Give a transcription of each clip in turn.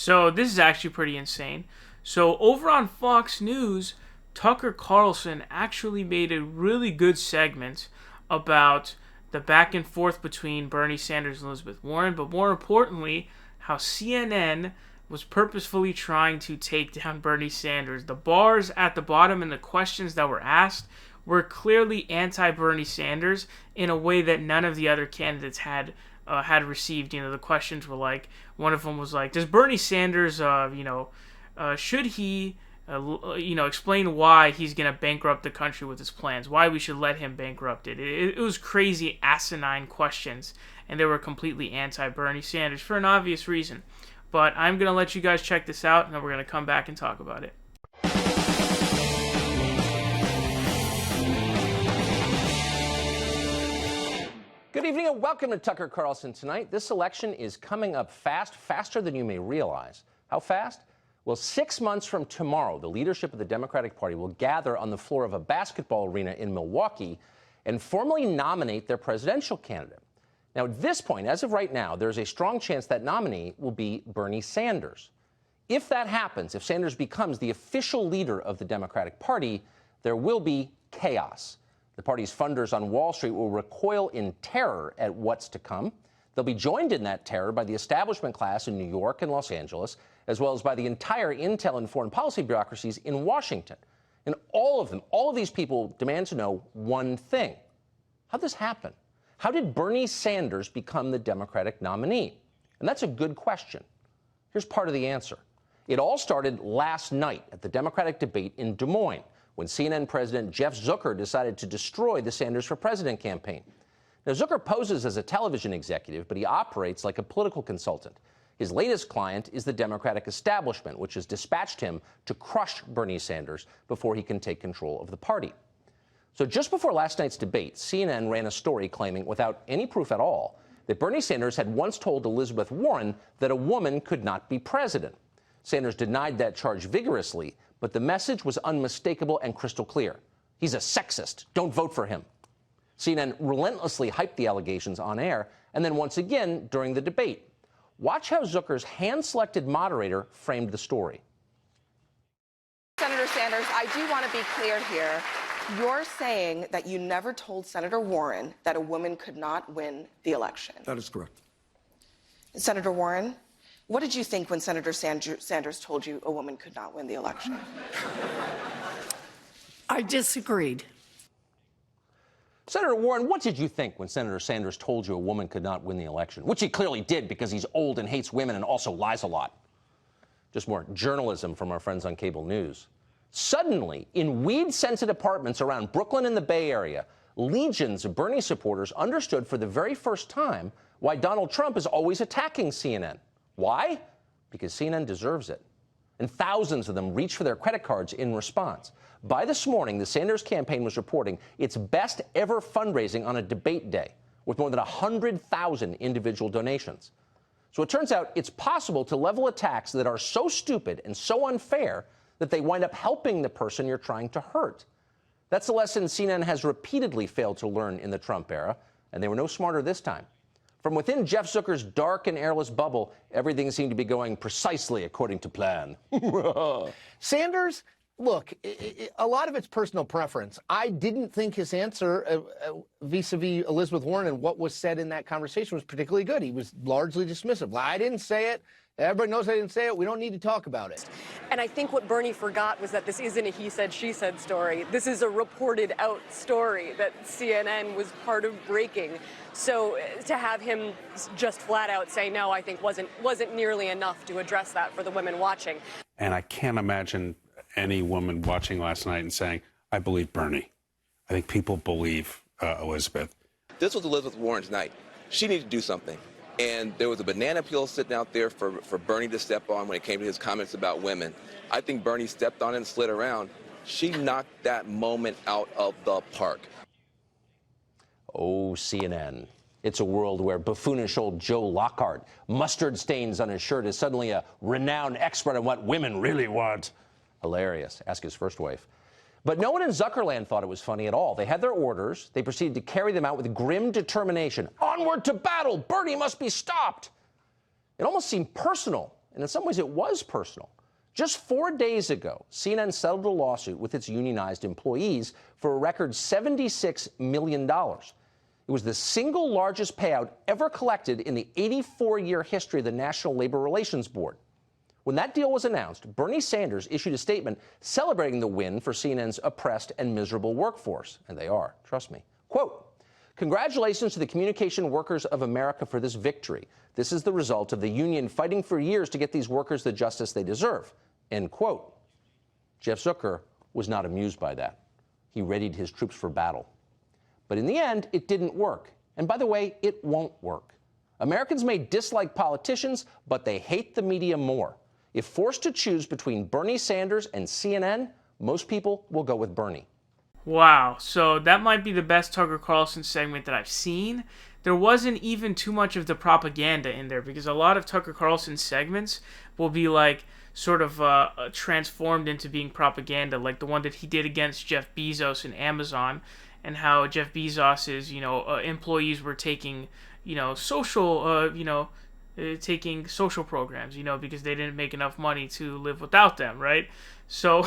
So this is actually pretty insane. So over on Fox News, Tucker Carlson actually made a really good segment about the back and forth between Bernie Sanders and Elizabeth Warren, but more importantly, how CNN was purposefully trying to take down Bernie Sanders. The bars at the bottom and the questions that were asked were clearly anti-Bernie Sanders in a way that none of the other candidates had received. The questions were like, one of them was like, does Bernie Sanders, should he, explain why he's going to bankrupt the country with his plans, why we should let him bankrupt it. It was crazy, asinine questions, and they were completely anti-Bernie Sanders for an obvious reason. But I'm going to let you guys check this out, and then we're going to come back and talk about it. Good evening and welcome to Tucker Carlson Tonight. This election is coming up fast, faster than you may realize. How fast? Well, 6 months from tomorrow, the leadership of the Democratic Party will gather on the floor of a basketball arena in Milwaukee and formally nominate their presidential candidate. Now, at this point, as of right now, there's a strong chance that nominee will be Bernie Sanders. If that happens, if Sanders becomes the official leader of the Democratic Party, there will be chaos. The party's funders on Wall Street will recoil in terror at what's to come. They'll be joined in that terror by the establishment class in New York and Los Angeles, as well as by the entire intel and foreign policy bureaucracies in Washington. And all of these people demand to know one thing. How'd this happen? How did Bernie Sanders become the Democratic nominee? And that's a good question. Here's part of the answer. It all started last night at the Democratic debate in Des Moines, when CNN President Jeff Zucker decided to destroy the Sanders for President campaign. Now, Zucker poses as a television executive, but he operates like a political consultant. His latest client is the Democratic establishment, which has dispatched him to crush Bernie Sanders before he can take control of the party. So just before last night's debate, CNN ran a story claiming, without any proof at all, that Bernie Sanders had once told Elizabeth Warren that a woman could not be president. Sanders denied that charge vigorously, but the message was unmistakable and crystal clear. He's a sexist. Don't vote for him. CNN relentlessly hyped the allegations on air, and then once again during the debate. Watch how Zucker's hand-selected moderator framed the story. Senator Sanders, I do want to be clear here. You're saying that you never told Senator Warren that a woman could not win the election. That is correct. Senator Warren, what did you think when Senator Sanders told you a woman could not win the election? I disagreed. Senator Warren, what did you think when Senator Sanders told you a woman could not win the election? Which he clearly did because he's old and hates women and also lies a lot. Just more journalism from our friends on cable news. Suddenly, in weed-scented apartments around Brooklyn and the Bay Area, legions of Bernie supporters understood for the very first time why Donald Trump is always attacking CNN. Why? Because CNN deserves it. And thousands of them reached for their credit cards in response. By this morning, the Sanders campaign was reporting its best ever fundraising on a debate day, with more than 100,000 individual donations. So it turns out it's possible to level attacks that are so stupid and so unfair that they wind up helping the person you're trying to hurt. That's a lesson CNN has repeatedly failed to learn in the Trump era, and they were no smarter this time. From within Jeff Zucker's dark and airless bubble, everything seemed to be going precisely according to plan. Sanders, look, a lot of it's personal preference. I didn't think his answer vis-a-vis Elizabeth Warren and what was said in that conversation was particularly good. He was largely dismissive. Well, I didn't say it. Everybody knows I didn't say it. We don't need to talk about it. And I think what Bernie forgot was that this isn't a he said, she said story. This is a reported out story that CNN was part of breaking. So to have him just flat out say no, I think wasn't nearly enough to address that for the women watching. And I can't imagine any woman watching last night and saying, I believe Bernie. I think people believe Elizabeth. This was Elizabeth Warren's night. She needed to do something. And there was a banana peel sitting out there for Bernie to step on when it came to his comments about women. I think Bernie stepped on it and slid around. She knocked that moment out of the park. Oh, CNN. It's a world where buffoonish old Joe Lockhart, mustard stains on his shirt, is suddenly a renowned expert on what women really want. Hilarious. Ask his first wife. But no one in Zuckerland thought it was funny at all. They had their orders. They proceeded to carry them out with grim determination. Onward to battle! Bernie must be stopped! It almost seemed personal And in some ways, it was personal. Just 4 days ago, CNN settled a lawsuit with its unionized employees for a record $76 million. It was the single largest payout ever collected in the 84-year history of the National Labor Relations Board. When that deal was announced, Bernie Sanders issued a statement celebrating the win for CNN's oppressed and miserable workforce. And they are, trust me. Quote, "Congratulations to the communication workers of America for this victory. This is the result of the union fighting for years to get these workers the justice they deserve." End quote. Jeff Zucker was not amused by that. He readied his troops for battle. But in the end, it didn't work. And by the way, it won't work. Americans may dislike politicians, but they hate the media more. If forced to choose between Bernie Sanders and CNN, most people will go with Bernie. Wow, so that might be the best Tucker Carlson segment that I've seen. There wasn't even too much of the propaganda in there, because a lot of Tucker Carlson's segments will be like sort of transformed into being propaganda, like the one that he did against Jeff Bezos and Amazon, and how Jeff Bezos's employees were taking taking social programs, because they didn't make enough money to live without them, right? So,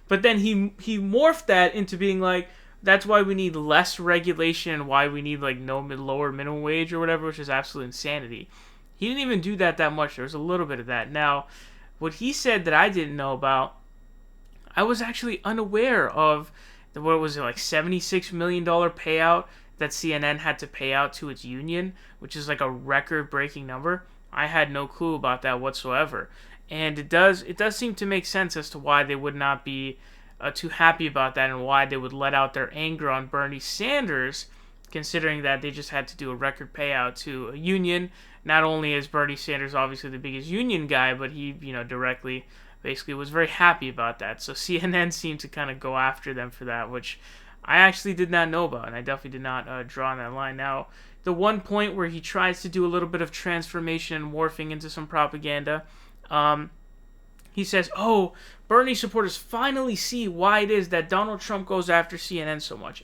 but then he morphed that into being like, that's why we need less regulation and why we need like lower minimum wage or whatever, which is absolute insanity. He didn't even do that much. There was a little bit of that. Now, what he said that I didn't know about, I was actually unaware of. What was it, like $76 million payout that CNN had to pay out to its union, which is like a record-breaking number. I had no clue about that whatsoever. And it does seem to make sense as to why they would not be too happy about that, and why they would let out their anger on Bernie Sanders, considering that they just had to do a record payout to a union. Not only is Bernie Sanders obviously the biggest union guy, but he, directly basically was very happy about that. So CNN seemed to kind of go after them for that, which I actually did not know about, and I definitely did not draw on that line. Now, the one point where he tries to do a little bit of transformation and morphing into some propaganda, he says, "Oh, Bernie supporters finally see why it is that Donald Trump goes after CNN so much.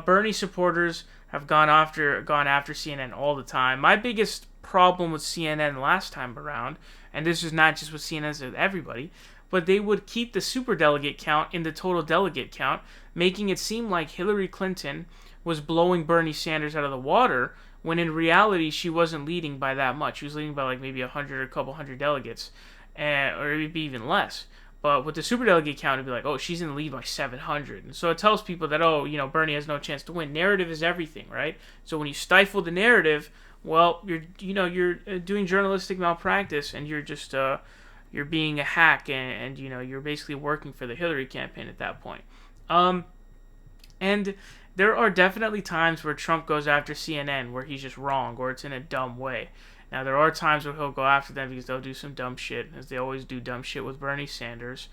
Bernie supporters have gone after CNN all the time. My biggest problem with CNN last time around, and this is not just with CNN, it's with everybody, but they would keep the superdelegate count in the total delegate count, making it seem like Hillary Clinton was blowing Bernie Sanders out of the water, when in reality she wasn't leading by that much. She was leading by like maybe 100 or a couple hundred delegates, or maybe even less. But with the superdelegate count, it'd be like, oh, she's in the lead by 700. And so it tells people that, Bernie has no chance to win. Narrative is everything, right? So when you stifle the narrative, well, you're doing journalistic malpractice, and you're just you're being a hack, and you're basically working for the Hillary campaign at that point. And there are definitely times where Trump goes after CNN where he's just wrong, or it's in a dumb way. Now, there are times where he'll go after them because they'll do some dumb shit, as they always do dumb shit with Bernie Sanders.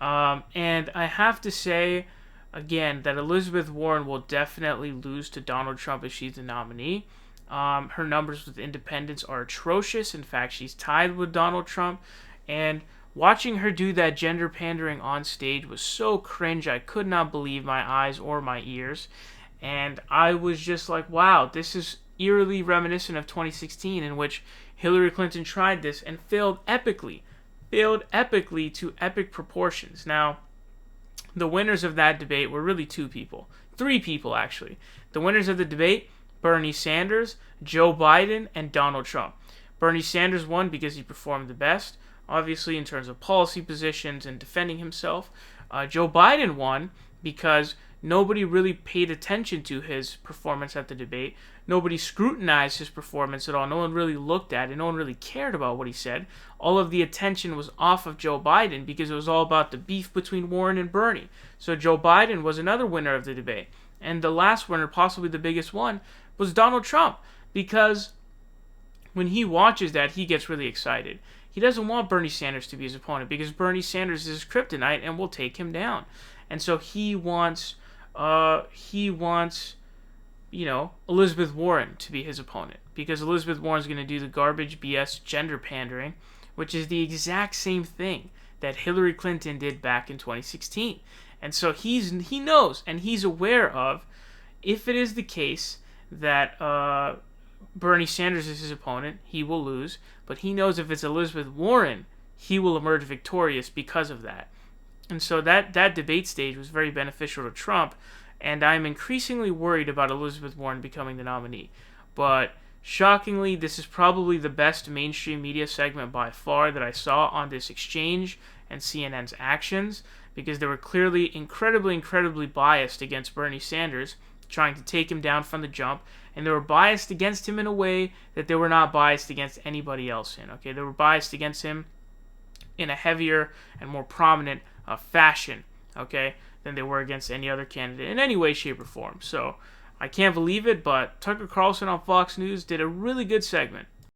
And I have to say, again, that Elizabeth Warren will definitely lose to Donald Trump if she's the nominee. Her numbers with independents are atrocious. In fact, she's tied with Donald Trump. And watching her do that gender pandering on stage was so cringe, I could not believe my eyes or my ears. And I was just like, wow, this is eerily reminiscent of 2016, in which Hillary Clinton tried this and failed epically to epic proportions. Now, the winners of that debate were really three people actually. The winners of the debate, Bernie Sanders, Joe Biden, and Donald Trump. Bernie Sanders won because he performed the best, obviously in terms of policy positions and defending himself. Joe Biden won because nobody really paid attention to his performance at the debate. Nobody scrutinized his performance at all. No one really looked at it. No one really cared about what he said. All of the attention was off of Joe Biden because it was all about the beef between Warren and Bernie. So Joe Biden was another winner of the debate. And the last winner, possibly the biggest one, was Donald Trump, because when he watches that, he gets really excited. He doesn't want Bernie Sanders to be his opponent because Bernie Sanders is his kryptonite and will take him down. And so he wants Elizabeth Warren to be his opponent, because Elizabeth Warren's going to do the garbage BS gender pandering, which is the exact same thing that Hillary Clinton did back in 2016. And so he knows and he's aware of, if it is the case that Bernie Sanders is his opponent. He will lose. But he knows if it's Elizabeth Warren, he will emerge victorious because of that. And so that debate stage was very beneficial to Trump. And I'm increasingly worried about Elizabeth Warren becoming the nominee. But shockingly, this is probably the best mainstream media segment by far that I saw on this exchange and CNN's actions, because they were clearly incredibly biased against Bernie Sanders, trying to take him down from the jump, and they were biased against him in a way that they were not biased against anybody else in. Okay, they were biased against him in a heavier and more prominent fashion, okay, than they were against any other candidate in any way, shape, or form. So I can't believe it, but Tucker Carlson on Fox News did a really good segment.